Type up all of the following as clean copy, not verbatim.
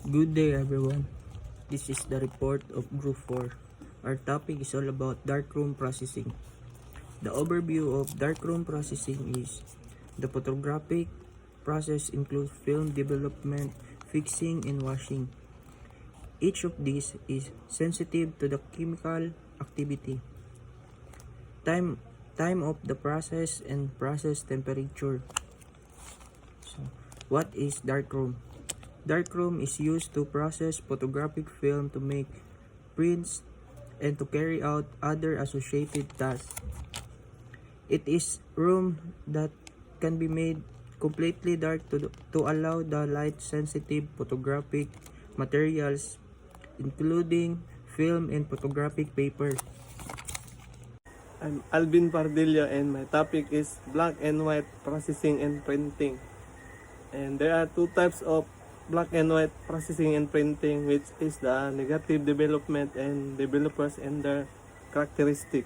Good day everyone. This is the report of Group 4. Our topic is all about darkroom processing. The overview of darkroom processing is the photographic process includes film development, fixing, and washing. Each of these is sensitive to the chemical activity, time of the process, and process temperature. So, what is darkroom? Darkroom is used to process photographic film to make prints and to carry out other associated tasks. It is room that can be made completely dark to allow the light-sensitive photographic materials, including film and photographic paper. I'm Alvin Pardillo and my topic is black and white processing and printing. And there are two types of black and white processing and printing, which is the negative development and developers and their characteristic.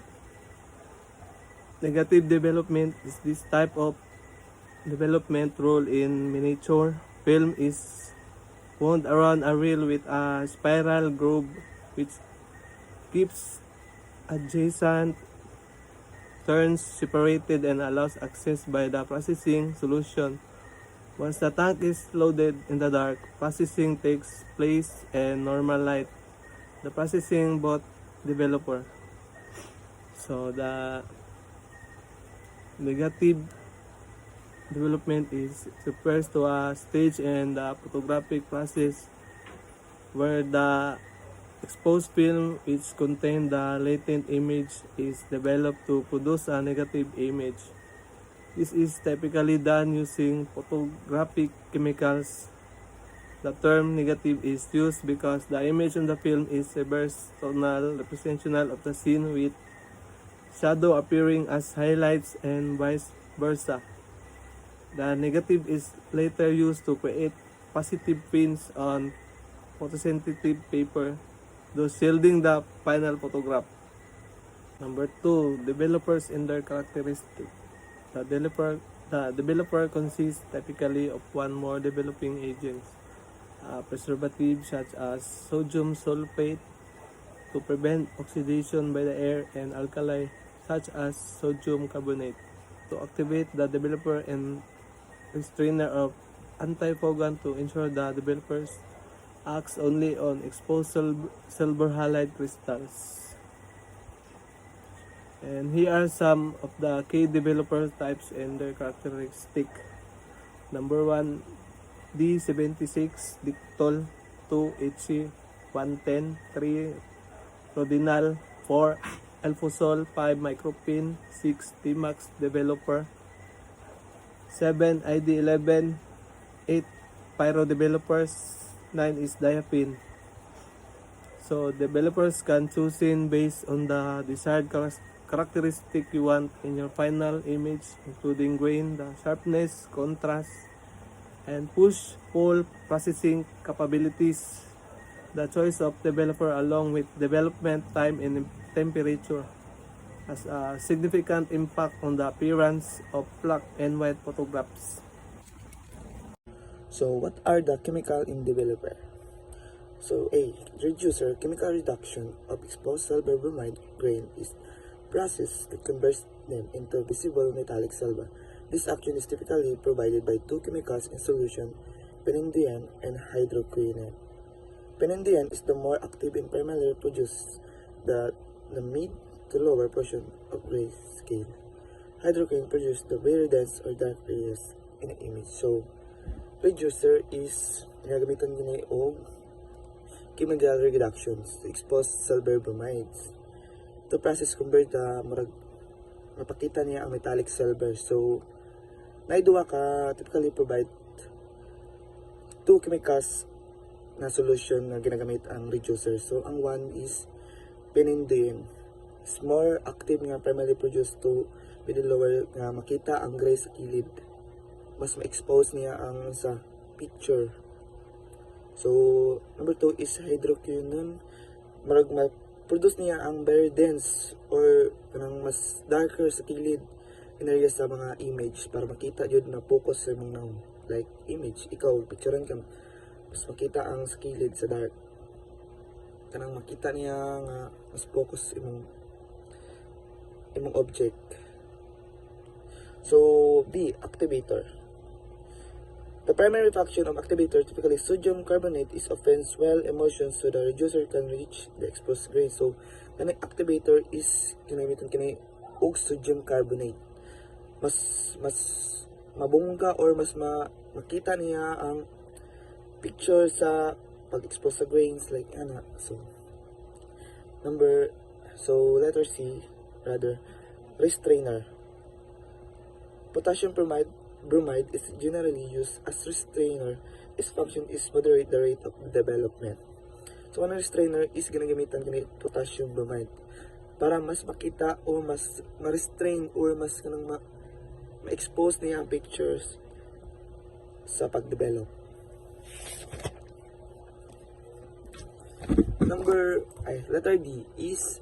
Negative development is this type of development role in miniature. Film is wound around a reel with a spiral groove which keeps adjacent turns separated and allows access by the processing solution. Once the tank is loaded in the dark, processing takes place in normal light. The processing bot developer. So the negative development refers to a stage in the photographic process where the exposed film which contains the latent image is developed to produce a negative image. This is typically done using photographic chemicals. The term negative is used because the image on the film is a reverse tonal representation of the scene with shadow appearing as highlights and vice versa. The negative is later used to create positive prints on photosensitive paper, thus shielding the final photograph. Number 2, developers and their characteristics. The developer consists typically of one more developing agents, preservatives such as sodium sulfate to prevent oxidation by the air, and alkali such as sodium carbonate to activate the developer, and restrainer of antifoggant to ensure the developers acts only on exposed silver halide crystals. And here are some of the key developer types and their characteristic. Number 1, D76 Dictol, 2 HC 110, 3 Rodinal, 4 Alphosol, 5 Micropin, 6 T-Max developer, 7 ID11, 8 Pyro developers, 9 is Diapine. So developers can choose in based on the desired characteristic you want in your final image, including grain, the sharpness, contrast, and push-pull processing capabilities. The choice of developer along with development time and temperature has a significant impact on the appearance of black and white photographs. So what are the chemical in developer? So A. Reducer chemical reduction of exposed silver bromide grain is process that converts them into visible metallic silver. This action is typically provided by two chemicals in solution, penendian and hydroquinone. Penendian is the more active and primarily produces the mid to lower portion of gray scale. Hydroquinone produces the very dense or dark areas in the image. So, reducer is ginagamitan din og chemical reductions to expose silver bromides. To process convert mapakita niya ang metallic silver. So, naiduwa ka typically provide two chemicals na solution na ginagamit ang reducer. So, ang one is penendian. It's more active nga primarily produced to with the lower nga makita ang gray sa kilid. Mas ma-expose niya ang sa picture. So, number 2 is hydroquinone. Produce niya ang very dense or kanang mas darker sa kilid in area sa mga image para makita jud na focus sa mga like image. Ikaw picturean ka mas makita ang sa kilid sa dark. Kanang makita niya nga mas focus imong object. So, B. Activator. The primary function of activator, typically sodium carbonate, is often swell emulsion so the reducer can reach the exposed grain. So, kanang activator is kinamitan kini og sodium carbonate. Mas mabungga or mas makita niya ang picture sa pag-expose sa grains like ana. So letter C, restrainer. Potassium bromide is generally used as restrainer. Its function is moderate the rate of development. So ang restrainer is ginagamitan kini potassium bromide para mas makita o mas ma-restrain or mas kanang ma-expose niya ang pictures sa pag-develop. Letter D is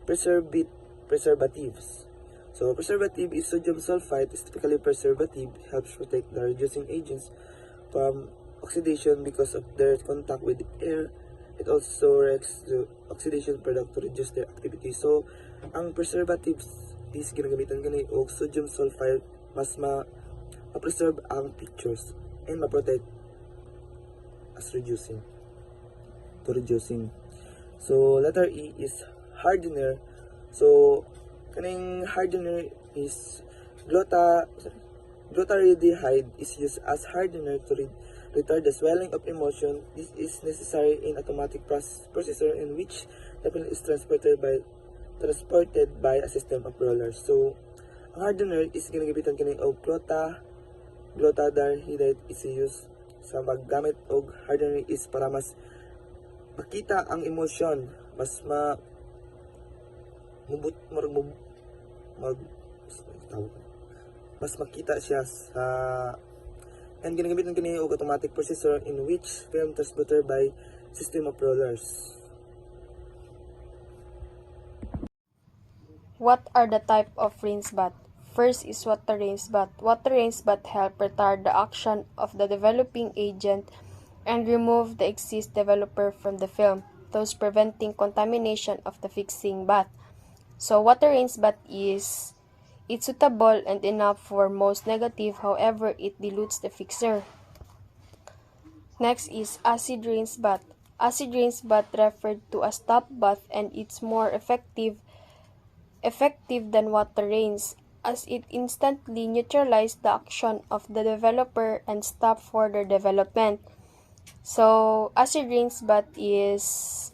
preservatives. So preservative is sodium sulfite, is typically preservative, helps protect the reducing agents from oxidation because of their contact with air. It also reacts to oxidation product to reduce their activity. So ang preservatives is ginagamitan gani og sodium sulfite mas ma-preserve ang pictures and ma-protect as reducing. So letter E is hardener. So kaning hardener is glutaraldehyde is used as hardener to retard the swelling of emulsion. This is necessary in automatic processor in which the film is transported by a system of rollers. So ang hardener is ginagamitan kini og glutaraldehyde is used sa maggamit og hardener is para mas makita ang emulsion, mas mas makita siya sa and ginagamitan kini og automatic processor in which film transported by system of rollers. What are the type of rinse bath? First is water rinse bath. Water rinse bath help retard the action of the developing agent and remove the excess developer from the film, thus preventing contamination of the fixing bath. So water rinse bath it's suitable and enough for most negative, however it dilutes the fixer. Next is acid rinse bath. Acid rinse bath referred to as stop bath and it's more effective than water rinse as it instantly neutralizes the action of the developer and stop further development. So, acid rinse bath is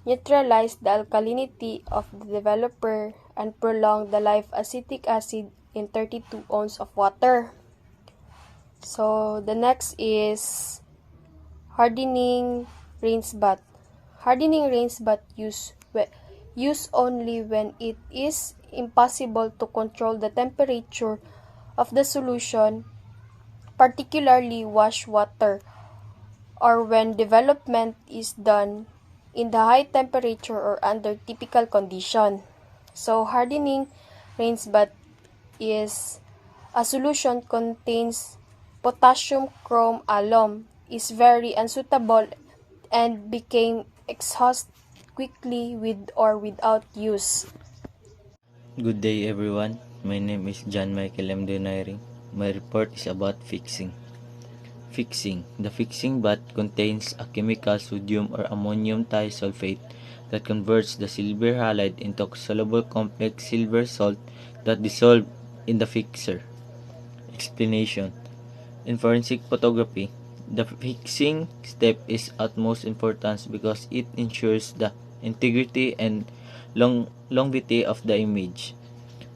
neutralize the alkalinity of the developer and prolong the life acetic acid in 32 ounces of water. So, the next is hardening rinse bath. Hardening rinse bath use only when it is impossible to control the temperature of the solution, particularly wash water, or when development is done in the high temperature or under typical condition. So hardening rinse bath is a solution contains potassium chrome alum, is very unsuitable and became exhaust quickly with or without use. Good day everyone, my name is John Michael M. Donaire. My report is about fixing. The fixing bath contains a chemical sodium or ammonium thiosulfate that converts the silver halide into a soluble complex silver salt that dissolves in the fixer. Explanation. In forensic photography, the fixing step is utmost importance because it ensures the integrity and longevity of the image.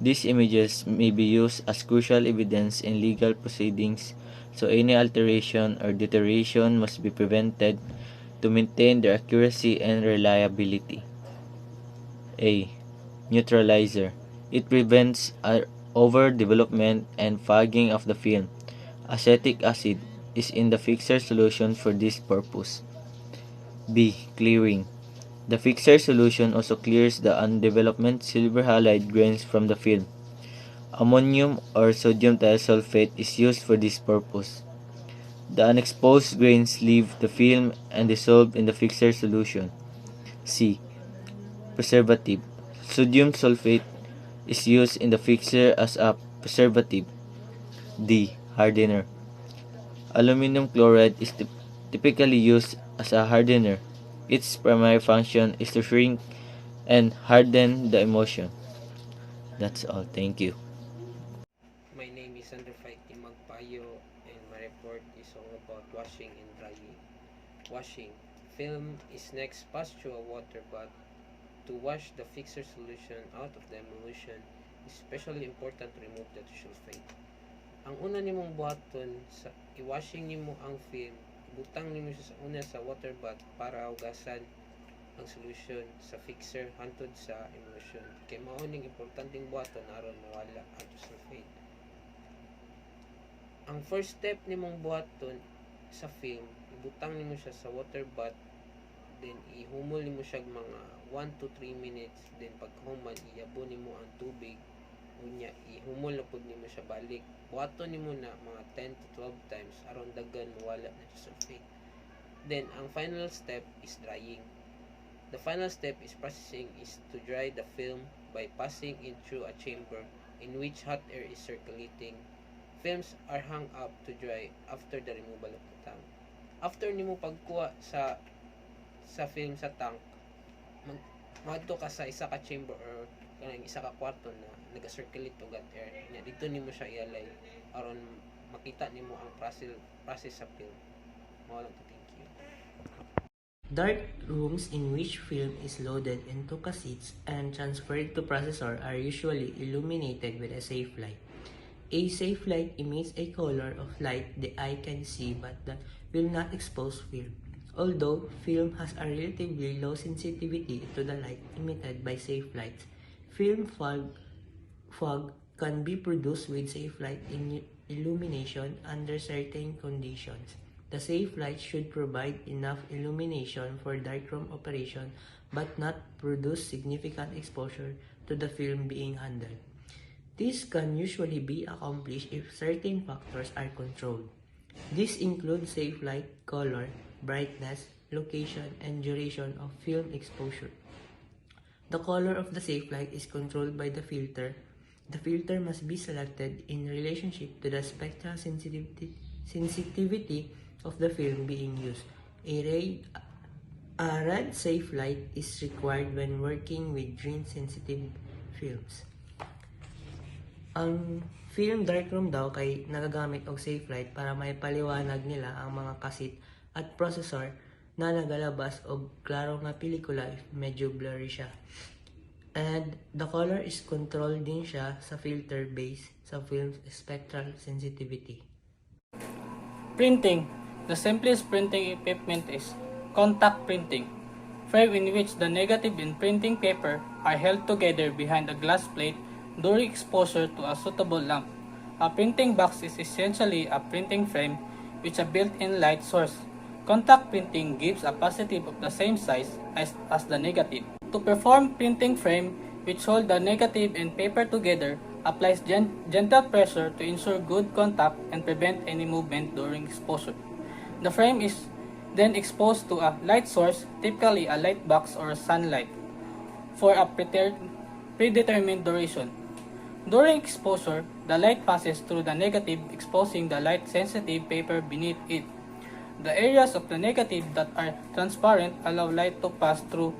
These images may be used as crucial evidence in legal proceedings, so any alteration or deterioration must be prevented to maintain their accuracy and reliability. A. Neutralizer. It prevents overdevelopment and fogging of the film. Acetic acid is in the fixer solution for this purpose. B. Clearing. The fixer solution also clears the undeveloped silver halide grains from the film. Ammonium or sodium thiosulfate is used for this purpose. The unexposed grains leave the film and dissolve in the fixer solution. C. Preservative. Sodium sulfate is used in the fixer as a preservative. D. Hardener. Aluminum chloride is typically used as a hardener. Its primary function is to shrink and harden the emulsion. That's all. Thank you. My name is Zsander Phyke Magpayo, and my report is all about washing and drying. Washing. Film is next passed through a water bath to wash the fixer solution out of the emulsion. It's especially important to remove the sulfate. Ang una nimong buhaton sa i-washing nimo ang film, ibutang nimo siya sa una sa water bath para hugasan ang solution sa fixer hantod sa emulsion. Kay mao ning importanteng buhaton aron mawala ang sulfate. Ang first step nimong buhaton sa film, ibutang nimo siya sa water bath, then ihumol nimo siya mga 1 to 3 minutes, then paghuman iabo nimo ang tubig, unya ihumol na pud nimo siya balik. Buhaton nimo na mga 10 to 12 times aron daghan mawala na sa sulfate. Then ang final step is drying. The final step is processing is to dry the film by passing it through a chamber in which hot air is circulating. Films are hung up to dry after the removal of the tank. After nimo pagkuha sa film sa tank, madto ka sa isa ka chamber or kanang isa ka kwarto na naga-circulate og hot air. Nya dito nimo siya ialay aron makita nimo ang process sa film. Mao lang to, thank you. Dark rooms in which film is loaded into cassettes and transferred to processor are usually illuminated with a safe light. A safe light emits a color of light the eye can see but that will not expose film. Although film has a relatively low sensitivity to the light emitted by safe lights, film fog can be produced with safe light illumination under certain conditions. The safe light should provide enough illumination for darkroom operation but not produce significant exposure to the film being handled. This can usually be accomplished if certain factors are controlled. These include safe light, color, brightness, location, and duration of film exposure. The color of the safe light is controlled by the filter. The filter must be selected in relationship to the spectral sensitivity of the film being used. A red safe light is required when working with green-sensitive films. Ang film darkroom daw kay nagagamit og safe light para may paliwanag nila ang mga cassette at processor na nagalabas og klaro nga pelikula if medyo blurry siya. And the color is controlled din siya sa filter base sa film's spectral sensitivity. Printing. The simplest printing equipment is contact printing, frame in which the negative and printing paper are held together behind a glass plate during exposure to a suitable lamp. A printing box is essentially a printing frame with a built-in light source. Contact printing gives a positive of the same size as the negative. To perform printing frame which hold the negative and paper together applies gentle pressure to ensure good contact and prevent any movement during exposure. The frame is then exposed to a light source, typically a light box or sunlight, for a predetermined duration. During exposure, the light passes through the negative, exposing the light-sensitive paper beneath it. The areas of the negative that are transparent allow light to pass through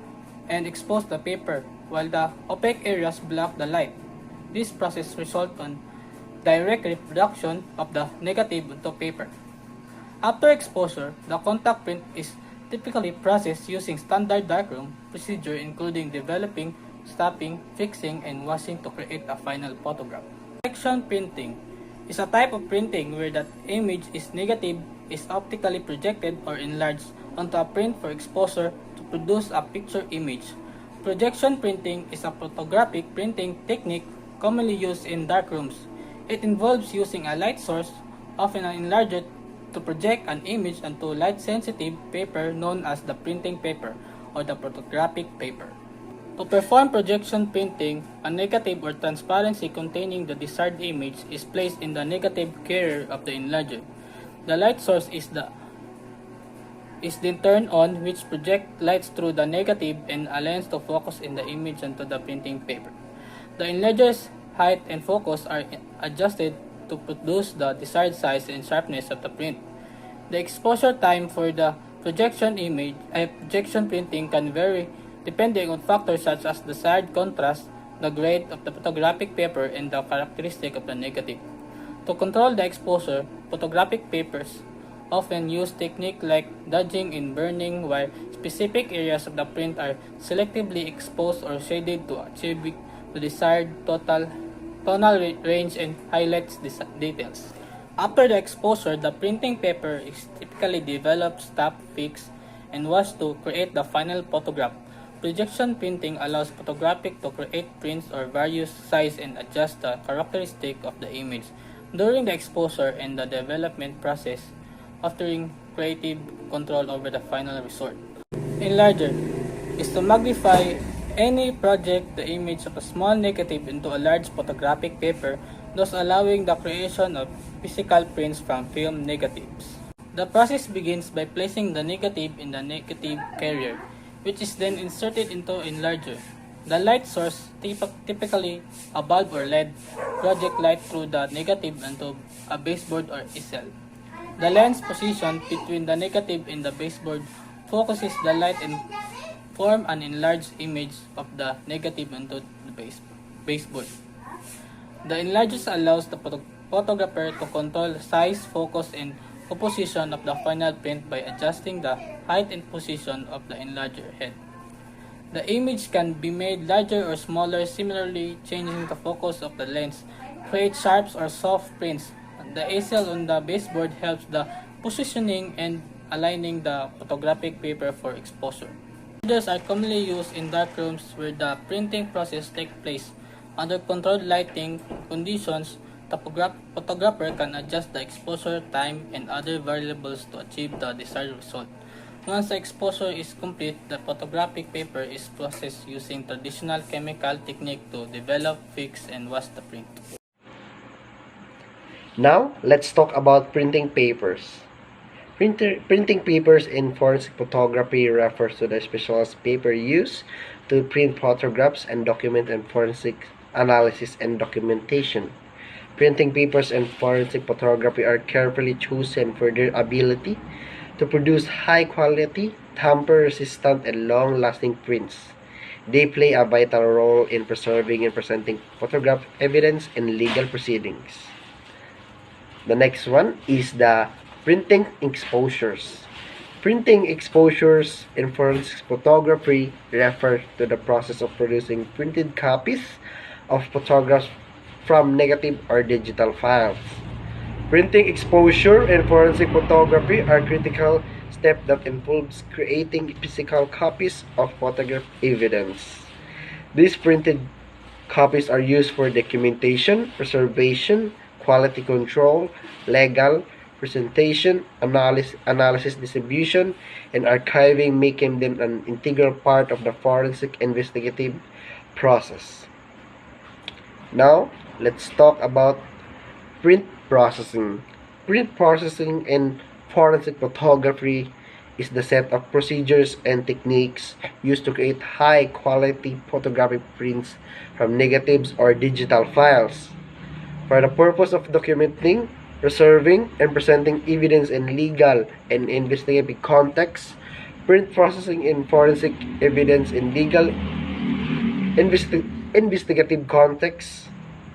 and expose the paper, while the opaque areas block the light. This process results in direct reproduction of the negative onto paper. After exposure, the contact print is typically processed using standard darkroom procedure including developing, stopping, fixing, and washing to create a final photograph. Projection printing is a type of printing where the image is negative is optically projected or enlarged onto a print for exposure to produce a picture image. Projection printing is a photographic printing technique commonly used in darkrooms. It involves using a light source, often an enlarger, to project an image onto light-sensitive paper known as the printing paper or the photographic paper. To perform projection printing, a negative or transparency containing the desired image is placed in the negative carrier of the enlarger. The light source is then turned on, which project lights through the negative and aligns to focus in the image onto the printing paper. The enlarger's height and focus are adjusted to produce the desired size and sharpness of the print. The exposure time for the projection printing can vary depending on factors such as desired contrast, the grade of the photographic paper, and the characteristic of the negative. To control the exposure, photographic papers often use techniques like dodging and burning, while specific areas of the print are selectively exposed or shaded to achieve the desired tonal range and highlights details. After the exposure, the printing paper is typically developed, stopped, fixed, and washed to create the final photograph. Projection printing allows photographic to create prints of various size and adjust the characteristic of the image during the exposure and the development process, offering creative control over the final result. Enlarger is to magnify any project the image of a small negative into a large photographic paper, thus allowing the creation of physical prints from film negatives. The process begins by placing the negative in the negative carrier, which is then inserted into enlarger. The light source, typically a bulb or LED, project light through the negative onto a baseboard or easel. The lens position between the negative and the baseboard focuses the light and form an enlarged image of the negative onto the baseboard. The enlarger allows the photographer to control size, focus, and composition of the final print by adjusting the height and position of the enlarger head. The image can be made larger or smaller, similarly changing the focus of the lens, create sharp or soft prints. The easel on the baseboard helps the positioning and aligning the photographic paper for exposure. Enlargers are commonly used in dark rooms where the printing process takes place. Under controlled lighting conditions, the photographer can adjust the exposure time and other variables to achieve the desired result. Once the exposure is complete, the photographic paper is processed using traditional chemical technique to develop, fix, and wash the print. Now, let's talk about printing papers. Printing papers in forensic photography refers to the specialized paper used to print photographs and document in forensic analysis and documentation. Printing papers in forensic photography are carefully chosen for their ability to produce high-quality, tamper-resistant, and long-lasting prints. They play a vital role in preserving and presenting photograph evidence in legal proceedings. The next one is the printing exposures. Printing exposures in forensic photography refer to the process of producing printed copies of photographs from negative or digital files. Printing exposure in forensic photography are critical step that involves creating physical copies of photograph evidence. These printed copies are used for documentation, preservation, quality control, legal presentation, analysis, distribution, and archiving, making them an integral part of the forensic investigative process. Now, let's talk about print processing. Print processing in forensic photography is the set of procedures and techniques used to create high-quality photographic prints from negatives or digital files. For the purpose of documenting, preserving, and presenting evidence in legal and investigative contexts, print processing in forensic evidence in legal investigative contexts,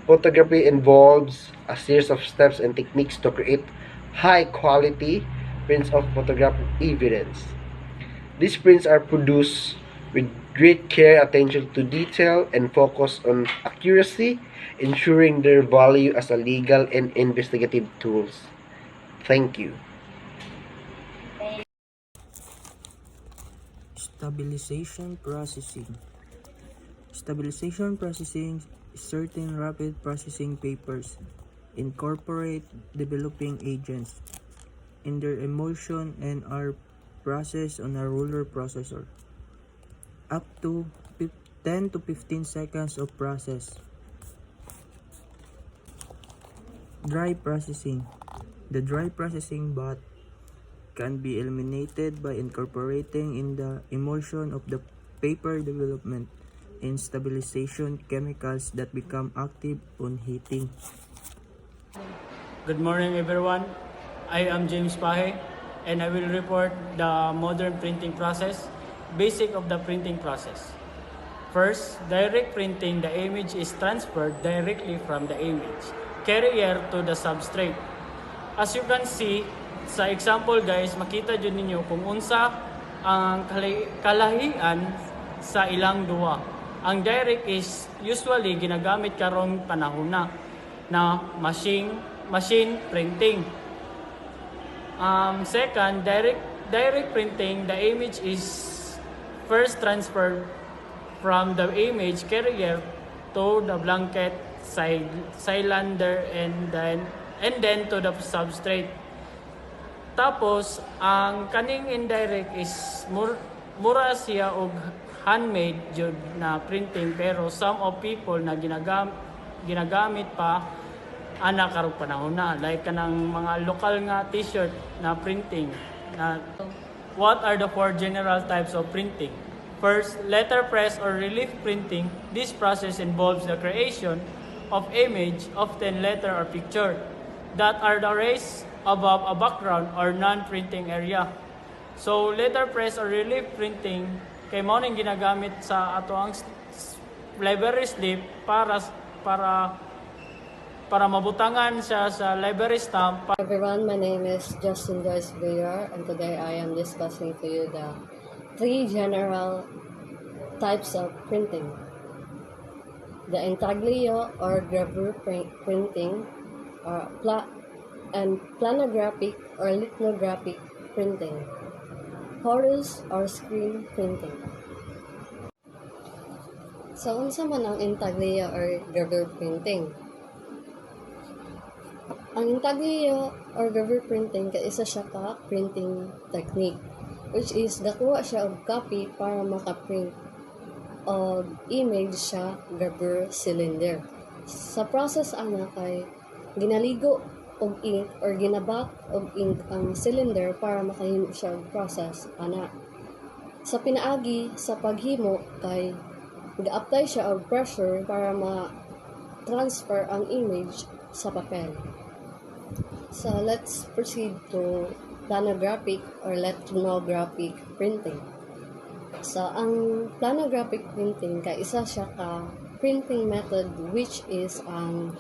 photography involves a series of steps and techniques to create high-quality prints of photographic evidence. These prints are produced with great care, attention to detail, and focus on accuracy, ensuring their value as a legal and investigative tools. Thank you. Stabilization processing. Stabilization processing is certain rapid processing papers incorporate developing agents in their emulsion and are processed on a ruler processor. Up to 10 to 15 seconds of process. Dry processing. The dry processing bath can be eliminated by incorporating in the emulsion of the paper development and stabilization chemicals that become active on heating. Good morning, everyone. I am James Paje, and I will report the modern printing process, basic of the printing process. First, direct printing, the image is transferred directly from the image carrier to the substrate. As you can see, sa example guys, makita dyan ninyo kung unsa ang kalahian sa ilang duwa. Ang direct is usually ginagamit karong panahon na machine printing. Second, direct printing, the image is first transferred from the image carrier to the blanket cylinder and then to the substrate. Tapos ang kaning indirect is mura siya og handmade jud na printing, pero some of people na ginagamit pa ana karong panahon na, like kanang mga lokal nga t-shirt na printing na. What are the four general types of printing? First, letterpress or relief printing. This process involves the creation of image, often letter or picture, that are raised above a background or non-printing area. So, letterpress or relief printing kay mao ning ginagamit sa ato ang library slip para mabutangan siya sa library stamp. Everyone, my name is Justine Villar, and today I am discussing to you the 3 general types of printing. The intaglio or gravure printing, and planographic or lithographic printing. Horus or screen printing. So, unsa man ang intaglio or gravure printing? Ang intaglio or gravure printing kay isa siya ka printing technique, which is nakuha siya og copy para maka-print og image sa gravure cylinder. Sa process ana kay ginaligo og ink or ginabat og ink ang cylinder para makahimo siya og process ana. Sa pinaagi sa paghimo kay ga-apply siya og pressure para ma-transfer ang image sa papel. So let's proceed to planographic or lithographic printing. So, ang planographic printing kay isa siya ka printing method which is ang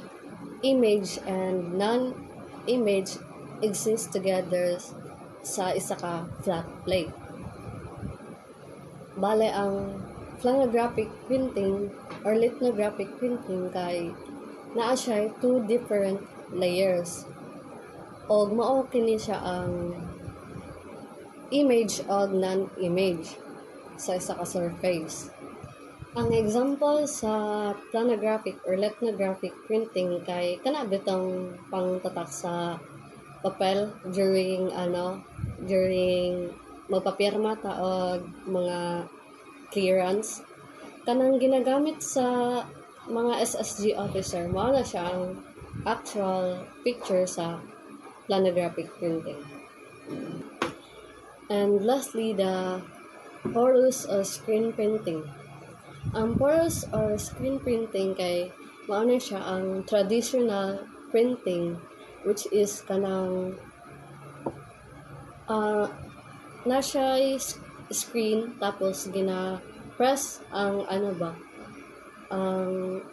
image and non-image exist together sa isa ka flat plate. Bale, ang planographic printing or lithographic printing kay naa siya 2 different layers. Og mao kini siya ang image o non-image sa isa ka surface. Ang example sa planographic or lithographic printing kay kana bitong pangtatak sa papel during magpapirma ta og mga clearance. Kanang ginagamit sa mga SSG officer, mao na siya ang actual picture sa planographic printing. And lastly, the porous or screen printing. Ang porous or screen printing kay mao na siya ang traditional printing, which is kanang na siya screen tapos gina-press ang ang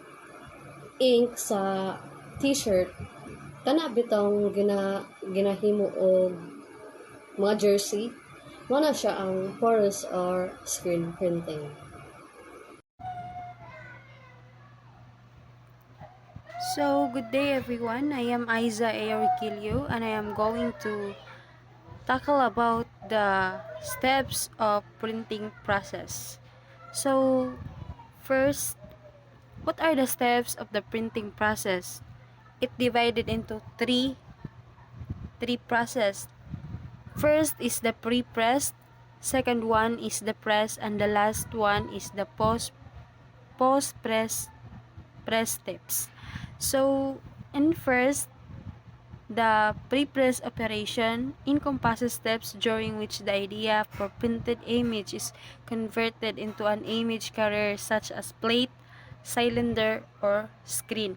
ink sa t-shirt kana bitong ginahimo og mga jersey. Mao na siya ang porous or screen printing. So, good day everyone. I am Aiza Requillo, and I am going to tackle about the steps of printing process. So, first, what are the steps of the printing process? It divided into three process. First is the pre-press, second one is the press, and the last one is the post-press steps. So, in first, The pre-press operation encompasses steps during which the idea for printed image is converted into an image carrier such as plate, cylinder, or screen.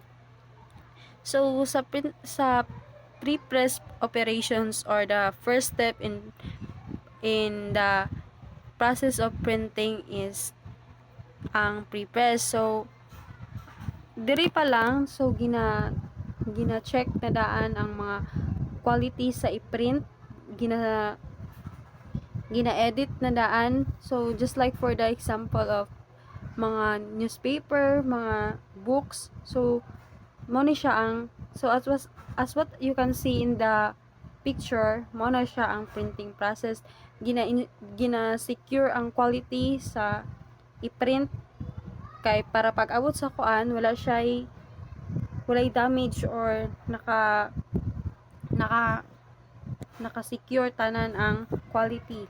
So sa pre-press operations, or the first step in the process of printing, is ang pre-press. So diri pa lang, so gina-check na daan ang mga quality sa i-print, gina-edit na daan. So just like for the example of mga newspaper, mga books, so mo ni siya ang, so as what you can see in the picture, mo na siya ang printing process. Gina-secure ang quality sa i-print, kay para pag abot sa kuan walay damage, or naka-secure tanan ang quality.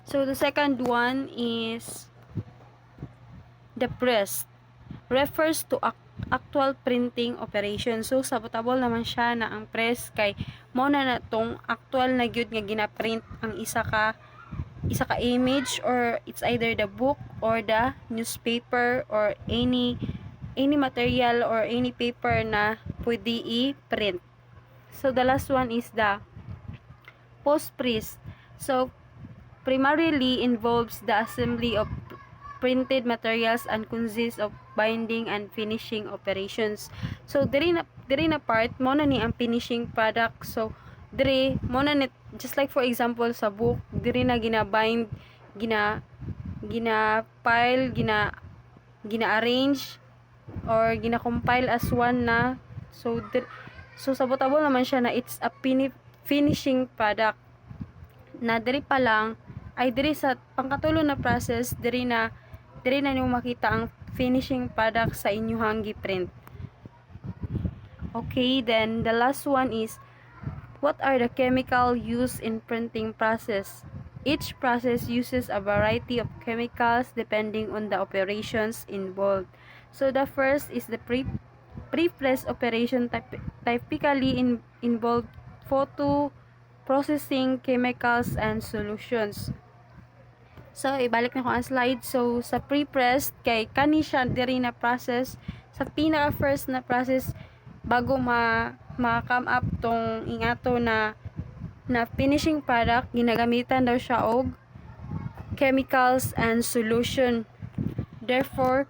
So the second one is the press, refers to actual printing operation. So sabotable naman siya na ang press kay mo na tong actual na gyud nga gina-print ang isa ka image, or it's either the book or the newspaper or any material or any paper na pwede i-print. So the last one is the post-press. So primarily involves the assembly of printed materials and consists of binding and finishing operations. So diri na part mo na ni ang finishing product. So diri mo na ni, just like for example sa book, diri na gina-bind, gina-file, gina-arrange or gina-compile as one na. So sabotable naman siya na it's a finishing product. Na diri pa lang ay diri sa pangkatulo na process, diri na niyo makita ang finishing product sa inyong gi-print. Okay, then the last one is, what are the chemical used in printing process? Each process uses a variety of chemicals depending on the operations involved. So the first is the pre-press operation, typically involve photo processing, chemicals, and solutions. So ibalik na ko ang slide. So sa pre-press kay kani siya diri na process, sa pinaka first na process bago ma-come up tong ingato na finishing product, ginagamitan daw siya og chemicals and solution. Therefore,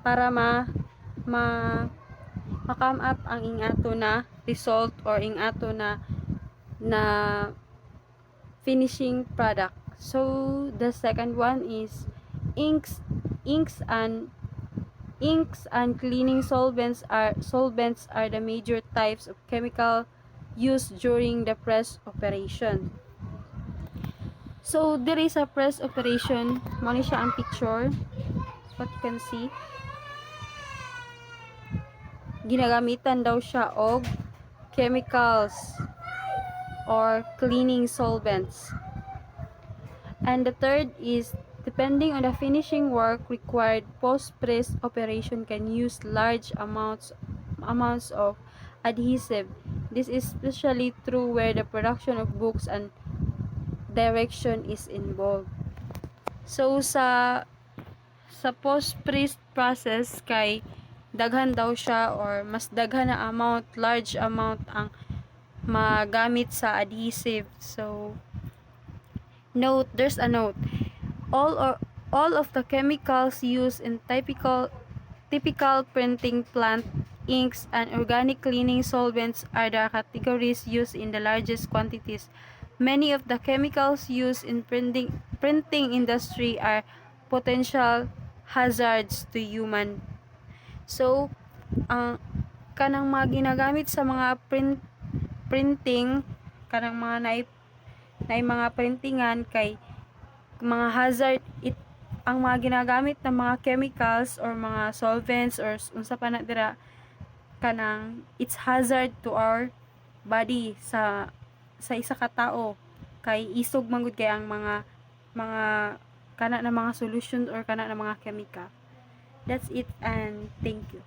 para ma-come up ang ingato na result or ingato na finishing product. So the second one is inks and cleaning solvents are the major types of chemical used during the press operation. So there is a press operation, mo ni siya ang picture, what you can see. Ginagamitan daw siya og chemicals or cleaning solvents. And the third is, depending on the finishing work required, post-press operation can use large amounts of adhesive. This is especially true where the production of books and direction is involved. So sa post-press process kay daghan daw siya, or mas daghan na amount, large amount ang magamit sa adhesive. So there's a note. All of the chemicals used in typical printing plant, inks, and organic cleaning solvents are the categories used in the largest quantities. Many of the chemicals used in printing industry are potential hazards to human. So, ang kanang mga ginagamit sa mga printing, kanang mga na mga printingan kay mga hazard, ang mga ginagamit na mga chemicals or mga solvents or unsa pa na dira, kanang it's hazard to our body, sa isa ka tao, kay isog manggod kay ang mga kana na mga solutions or kana na mga chemical. That's it, and thank you.